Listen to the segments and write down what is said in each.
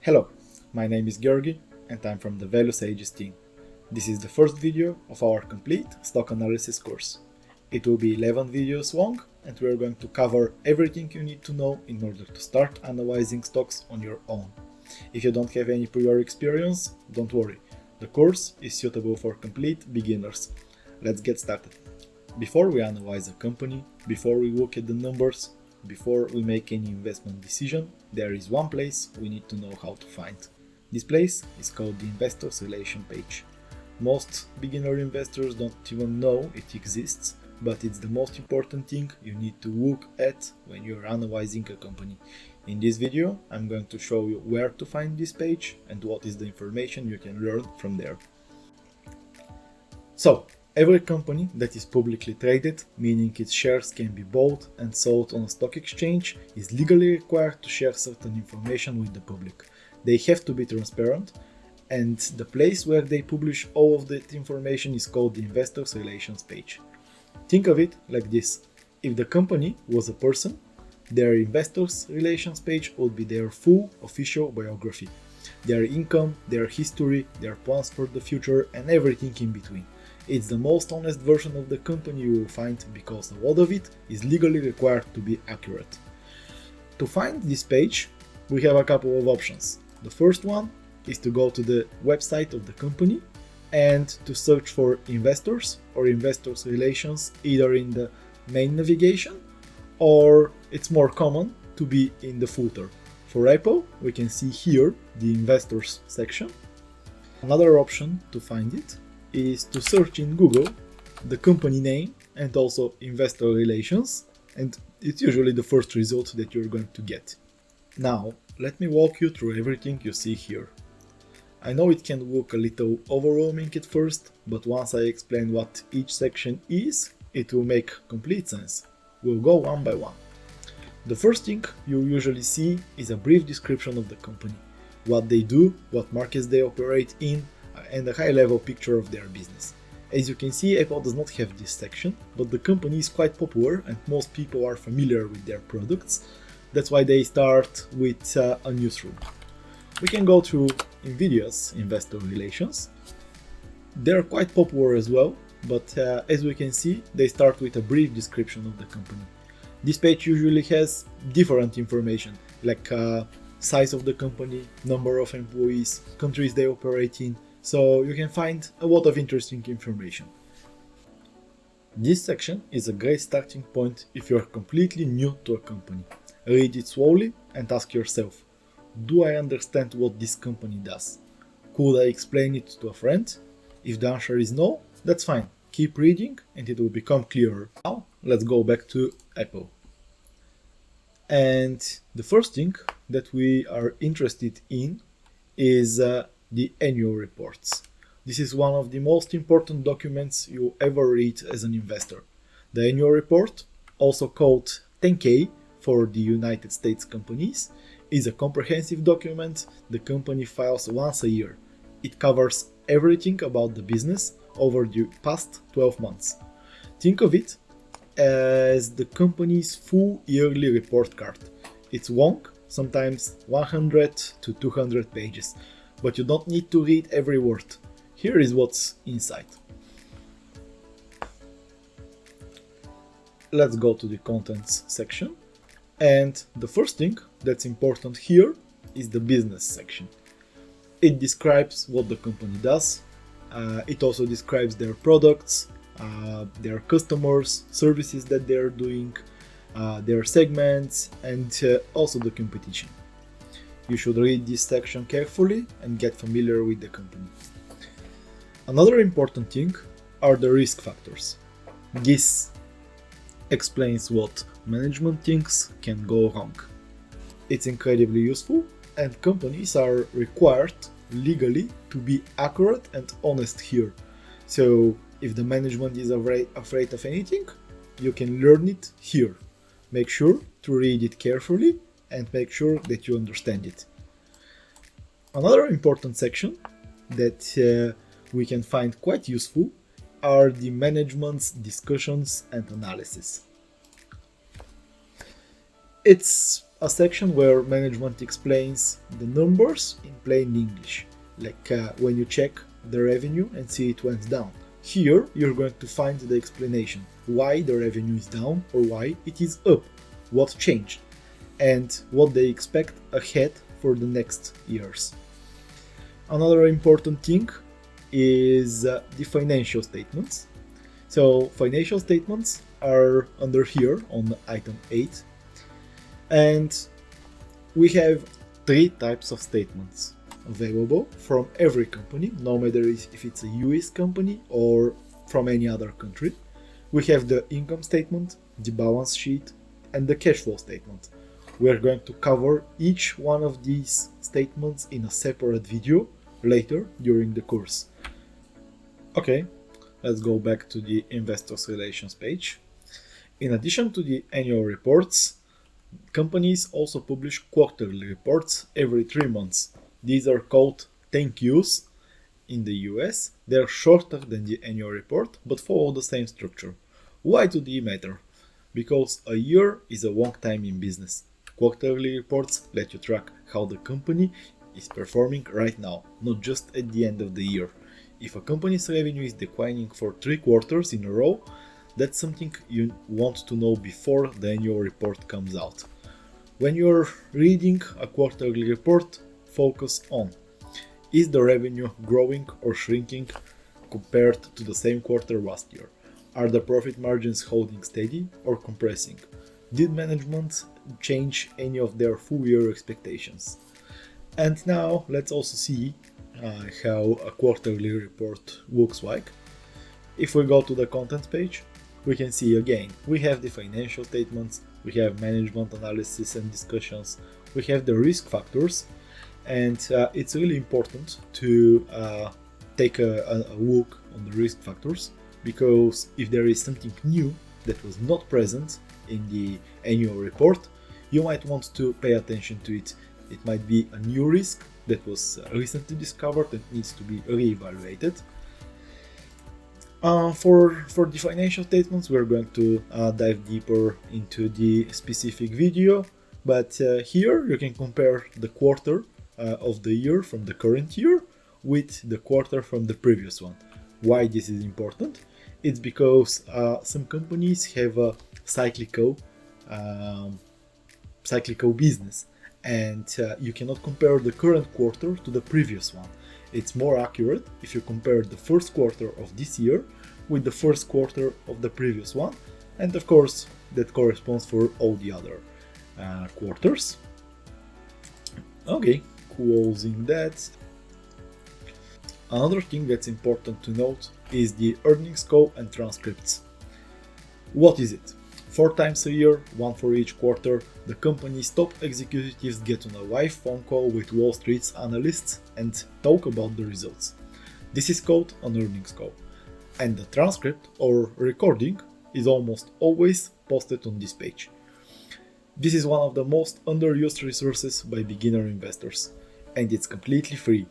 Hello, my name is Georgi and I'm from the Value Sages team. This is the first video of our complete stock analysis course. It will be 11 videos long and we are going to cover everything you need to know in order to start analyzing stocks on your own. If you don't have any prior experience, don't worry. The course is suitable for complete beginners. Let's get started. Before we analyze a company, before we look at the numbers, before we make any investment decision, there is one place we need to know how to find. This place is called the Investors Relation page. Most beginner investors don't even know it exists, but it's the most important thing you need to look at when you're analyzing a company. In this video, I'm going to show you where to find this page and what is the information you can learn from there. So, every company that is publicly traded, meaning its shares can be bought and sold on a stock exchange, is legally required to share certain information with the public. They have to be transparent, and the place where they publish all of that information is called the Investors Relations page. Think of it like this: if the company was a person, their Investors Relations page would be their full official biography. Their income, their history, their plans for the future, and everything in between. It's the most honest version of the company you will find because a lot of it is legally required to be accurate. To find this page, we have a couple of options. The first one is to go to the website of the company and to search for investors or investors relations either in the main navigation, or it's more common to be in the footer. For Apple, we can see here the investors section. Another option to find it is to search in Google the company name and also investor relations, and it's usually the first result that you're going to get. Now, let me walk you through everything you see here. I know it can look a little overwhelming at first, but once I explain what each section is, it will make complete sense. We'll go one by one. The first thing you usually see is a brief description of the company, what they do, what markets they operate in, and a high-level picture of their business. As you can see, Apple does not have this section, but the company is quite popular and most people are familiar with their products. That's why they start with a newsroom. We can go through Nvidia's investor relations. They're quite popular as well, but as we can see, they start with a brief description of the company. This page usually has different information, like size of the company, number of employees, countries they operate in, so you can find a lot of interesting information. This section is a great starting point if you're completely new to a company. Read it slowly and ask yourself, do I understand what this company does? Could I explain it to a friend? If the answer is no, that's fine. Keep reading and it will become clearer. Now, let's go back to Apple. And the first thing that we are interested in is the annual reports. This is one of the most important documents you'll ever read as an investor. The annual report, also called 10K for the United States companies, is a comprehensive document the company files once a year. It covers everything about the business over the past 12 months. Think of it as the company's full yearly report card. It's long, sometimes 100 to 200 pages, but you don't need to read every word. Here is what's inside. Let's go to the contents section. And the first thing that's important here is the business section. It describes what the company does. It also describes their products, their customers, services that they're doing, their segments, and also the competition. You should read this section carefully and get familiar with the company. Another important thing are the risk factors. This explains what management thinks can go wrong. It's incredibly useful, and companies are required legally to be accurate and honest here. So if the management is afraid of anything, you can learn it here. Make sure to read it carefully and make sure that you understand it. Another important section that we can find quite useful are the management's discussions and analysis. It's a section where management explains the numbers in plain English, like when you check the revenue and see it went down. Here you're going to find the explanation why the revenue is down or why it is up, what changed, and what they expect ahead for the next years. Another important thing is the financial statements. So financial statements are under here on item 8, and we have 3 types of statements available from every company, no matter if it's a US company or from any other country. We have the income statement, the balance sheet, and the cash flow statement. We are going to cover each one of these statements in a separate video later during the course. Okay, let's go back to the Investors Relations page. In addition to the annual reports, companies also publish quarterly reports every 3 months. These are called thank yous in the US. They're shorter than the annual report, but follow the same structure. Why do they matter? Because a year is a long time in business. Quarterly reports let you track how the company is performing right now, not just at the end of the year. If a company's revenue is declining for 3 quarters in a row, that's something you want to know before the annual report comes out. When you're reading a quarterly report, focus on: is the revenue growing or shrinking compared to the same quarter last year? Are the profit margins holding steady or compressing? Did management change any of their full year expectations? And now let's also see how a quarterly report looks like. If we go to the contents page, we can see again, we have the financial statements, we have management analysis and discussions, we have the risk factors, and it's really important to take a look on the risk factors, because if there is something new that was not present in the annual report, you might want to pay attention to it. It might be a new risk that was recently discovered and needs to be re-evaluated. For the financial statements, we're going to dive deeper into the specific video, but here you can compare the quarter of the year from the current year with the quarter from the previous one. Why this is important? It's because some companies have a cyclical business, and you cannot compare the current quarter to the previous one. It's more accurate if you compare the first quarter of this year with the first quarter of the previous one, and of course that corresponds for all the other quarters. Okay, closing that. Another thing that's important to note is the earnings call and transcripts. What is it? 4 times a year, 1 for each quarter, the company's top executives get on a live phone call with Wall Street's analysts and talk about the results. This is called an earnings call, and the transcript or recording is almost always posted on this page. This is one of the most underused resources by beginner investors, and it's completely free.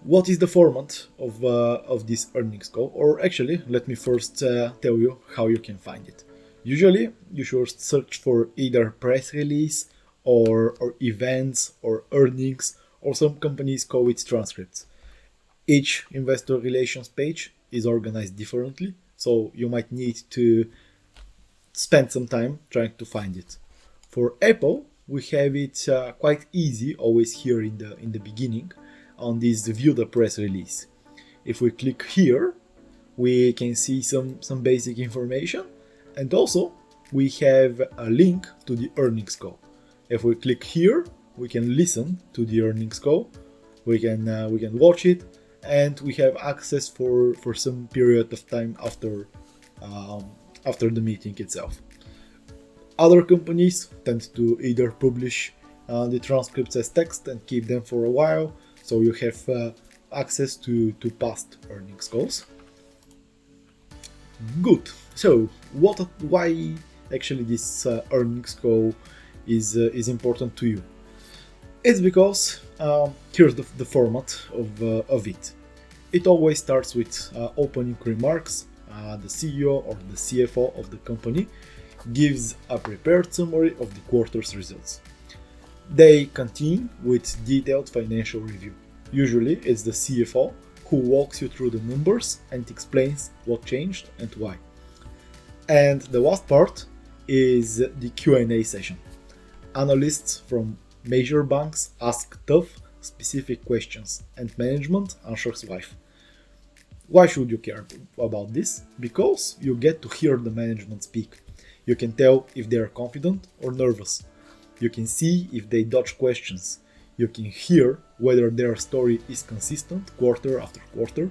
What is the format of this earnings call? Or actually, let me first tell you how you can find it. Usually, you should search for either press release or events or earnings, or some companies call it transcripts. Each investor relations page is organized differently, so you might need to spend some time trying to find it. For Apple, we have it quite easy, always here in the beginning, on this view the press release. If we click here, we can see some basic information, and also we have a link to the earnings call. If we click here, we can listen to the earnings call, we can watch it, and we have access for some period of time after the meeting itself. Other companies tend to either publish the transcripts as text and keep them for a while, so you have access to past earnings calls. Good. So why actually this earnings call is important to you? It's because here's the format of it. It always starts with opening remarks. The CEO or the CFO of the company gives a prepared summary of the quarter's results. They continue with detailed financial review. Usually it's the CFO who walks you through the numbers and explains what changed and why. And the last part is the Q&A session. Analysts from major banks ask tough, specific questions, and management answers live. Why should you care about this? Because you get to hear the management speak. You can tell if they are confident or nervous. You can see if they dodge questions. You can hear whether their story is consistent quarter after quarter.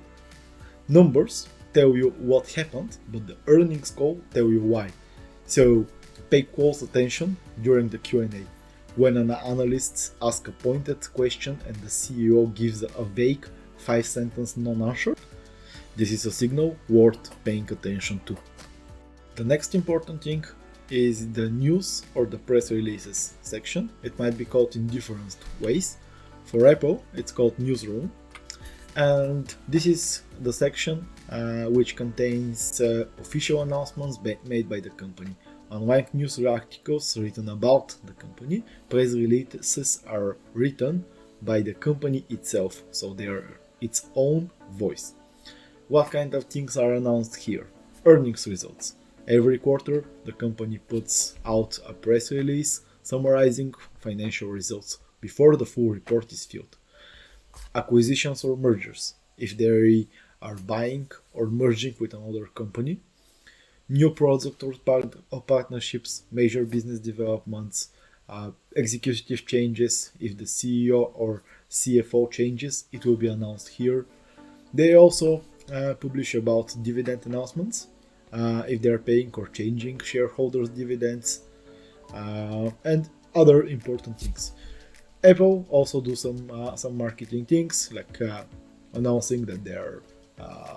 Numbers tell you what happened, but the earnings call tell you why. So pay close attention during the Q&A. When an analyst asks a pointed question and the CEO gives a vague 5-sentence non-answer, this is a signal worth paying attention to. The next important thing is the news or the press releases section. It might be called in different ways. For Apple, it's called newsroom. And this is the section which contains official announcements made by the company. Unlike news articles written about the company, press releases are written by the company itself, so they are its own voice. What kind of things are announced here? Earnings results. Every quarter, the company puts out a press release summarizing financial results before the full report is filled. Acquisitions or mergers, if they are buying or merging with another company. New product or partnerships, major business developments, executive changes. If the CEO or CFO changes, it will be announced here. They also publish about dividend announcements, if they are paying or changing shareholders' dividends, and other important things. Apple also do some marketing things, like announcing that they are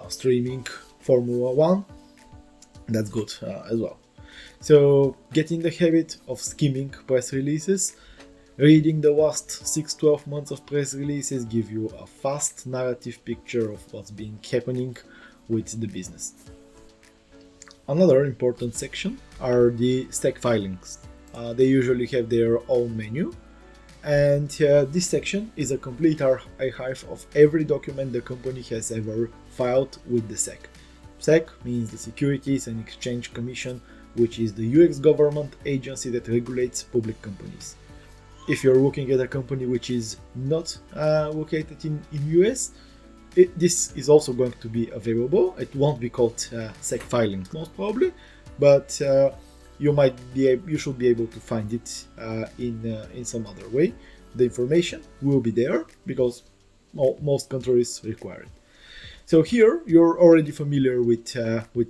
streaming Formula 1. That's good as well. So get in the habit of skimming press releases. Reading the last 6-12 months of press releases give you a fast narrative picture of what's been happening with the business. Another important section are the SEC filings. They usually have their own menu, and this section is a complete archive of every document the company has ever filed with the SEC. SEC means the Securities and Exchange Commission, which is the US government agency that regulates public companies. If you're looking at a company which is not located in US, this is also going to be available. It won't be called SEC filing most probably, but you should be able to find it in some other way. The information will be there because most countries require it. So here you're already familiar with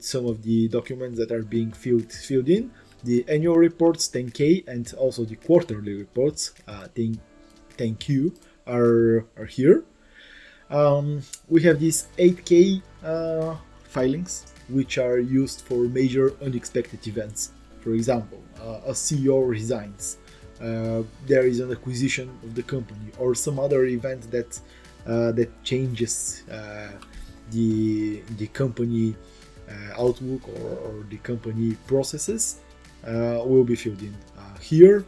some of the documents that are being filled in. The annual reports 10K and also the quarterly reports 10Q are here. We have these 8K filings, which are used for major unexpected events. For example, a CEO resigns, there is an acquisition of the company, or some other event that changes the company outlook or the company processes, will be filled in here.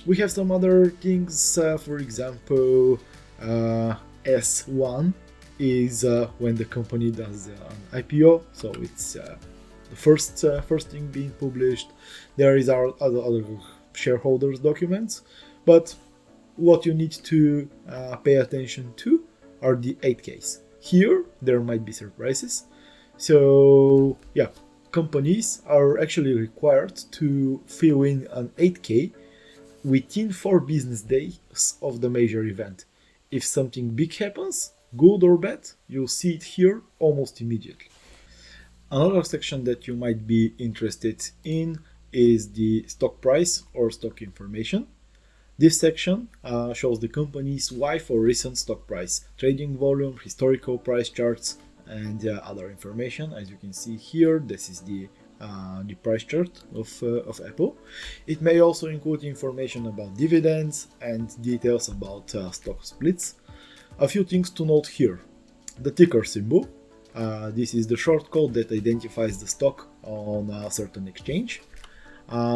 We have some other things, for example, S1 is when the company does an IPO, so it's the first thing being published. There is our other shareholders documents, but what you need to pay attention to are the 8Ks. Here there might be surprises. So yeah, companies are actually required to fill in an 8K within 4 business days of the major event. If something big happens, good or bad, you'll see it here almost immediately. Another section that you might be interested in is the stock price or stock information. This section shows the company's live or recent stock price, trading volume, historical price charts, and other information. As you can see here, this is the price chart of Apple. It may also include information about dividends and details about stock splits. A few things to note here. The ticker symbol. This is the short code that identifies the stock on a certain exchange.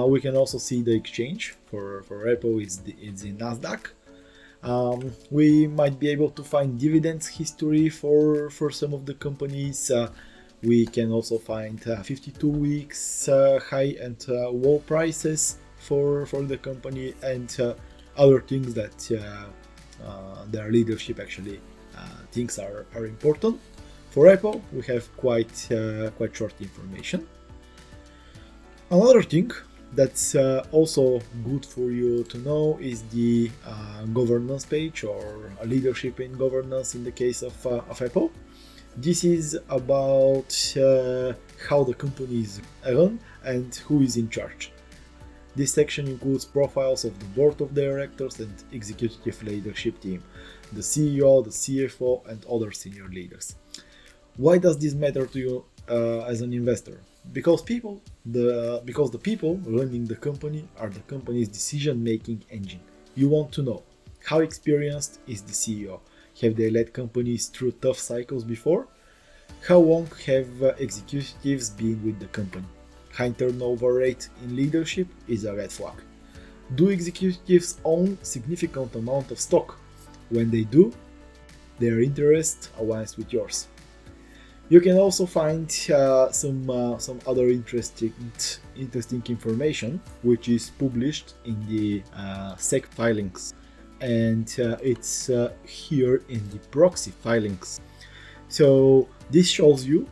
We can also see the exchange for Apple it's the Nasdaq. We might be able to find dividends history for some of the companies. We can also find 52 weeks high and low prices for the company and other things that their leadership actually thinks are important. For Apple, we have quite short information. Another thing that's also good for you to know is the governance page, or leadership in governance in the case of Apple. This is about how the company is run and who is in charge. This section includes profiles of the board of directors and executive leadership team, the CEO, the CFO, and other senior leaders. Why does this matter to you as an investor? Because the people running the company are the company's decision-making engine. You want to know how experienced is the CEO? Have they led companies through tough cycles before? How long have executives been with the company? High turnover rate in leadership is a red flag. Do executives own significant amount of stock? When they do, their interest aligns with yours. You can also find some other interesting information which is published in the SEC filings, and it's here in the proxy filings. So this shows you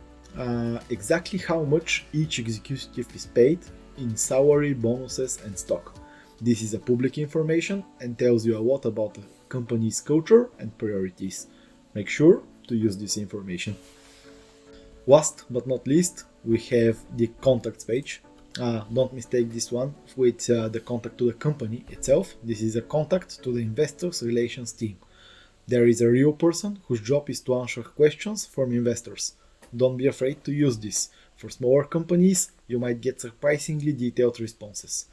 exactly how much each executive is paid in salary, bonuses, and stock. This is a public information and tells you a lot about the company's culture and priorities. Make sure to use this information. Last but not least, we have the contacts page. Don't mistake this one with the contact to the company itself. This is a contact to the investors relations team. There is a real person whose job is to answer questions from investors. Don't be afraid to use this. For smaller companies, you might get surprisingly detailed responses.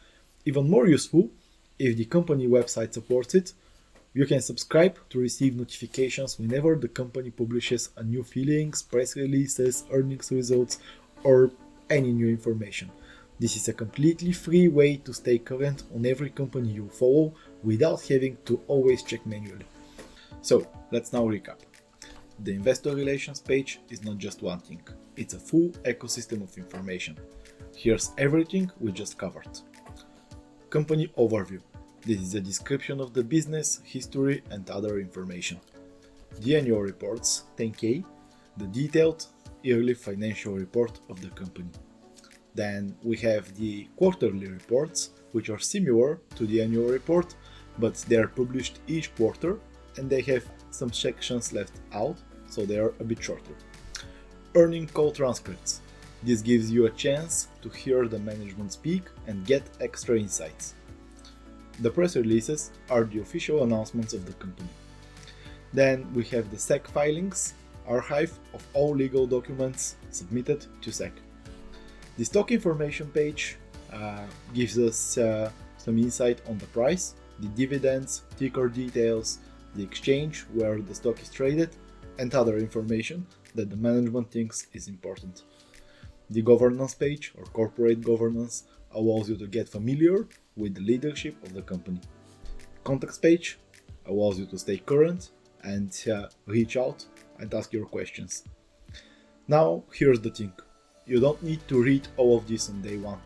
Even more useful, if the company website supports it, you can subscribe to receive notifications whenever the company publishes a new filings, press releases, earnings results, or any new information. This is a completely free way to stay current on every company you follow without having to always check manually. So, let's now recap. The investor relations page is not just one thing, it's a full ecosystem of information. Here's everything we just covered. Company overview. This is a description of the business, history, and other information. The annual reports, 10K, the detailed yearly financial report of the company. Then we have the quarterly reports, which are similar to the annual report, but they are published each quarter and they have some sections left out, so they are a bit shorter. Earnings call transcripts. This gives you a chance to hear the management speak and get extra insights. The press releases are the official announcements of the company. Then we have the SEC filings, archive of all legal documents submitted to SEC. The stock information page gives us some insight on the price, the dividends, ticker details, the exchange where the stock is traded, and other information that the management thinks is important. The governance page, or corporate governance, allows you to get familiar with the leadership of the company. Contacts page allows you to stay current and reach out and ask your questions. Now, here's the thing. You don't need to read all of this on day one.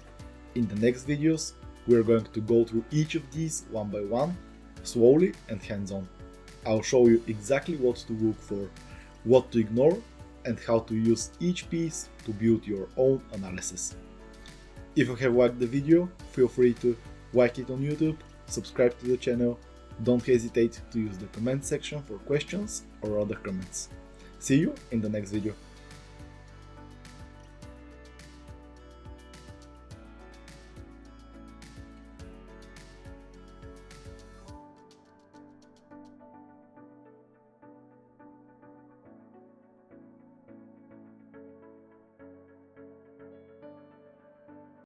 In the next videos, we're going to go through each of these one by one, slowly and hands-on. I'll show you exactly what to look for, what to ignore, and how to use each piece to build your own analysis. If you have liked the video, feel free to like it on YouTube, subscribe to the channel, don't hesitate to use the comment section for questions or other comments. See you in the next video.